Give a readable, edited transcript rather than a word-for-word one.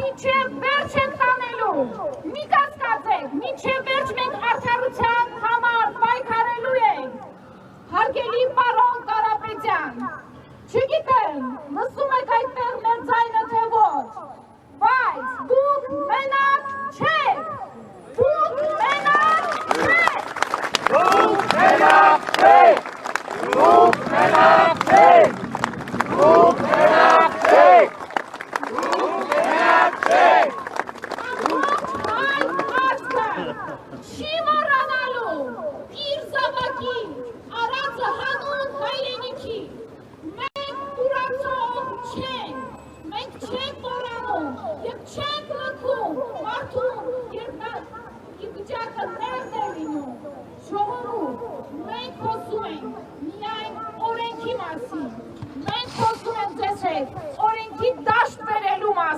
մինչև վերջ են տանելու։ Մի կասկածեք, մինչև վերջ մենք արդարության համար պայքարելու ենք։ Հարգելի պարոն Կարապետյան, չգիտեմ, լսում եք այդտեղ մեր ձայնը թե ոչ, բայց դուք մենակ չեք, դուք մենակ չեք, դուք մենակ չեք, դուք մենակ չեք, դուք մենակ չեք, դուք մենակ չեք, ամբողջ հայ մարդը չի մոռանալու իր զավակի արածը հանուն հայրենիքի։ Մենք ուրացող չենք, մենք չենք մոռանում և չենք լքում մարդուն, երբ նա վիճակը ներս է լինում։ Ժողովուրդ, մենք խոսում ենք միայն օրենքի մասին, մենք խոսում ենք ձեզ հետ օրենքի դաշտ բերելու մասին։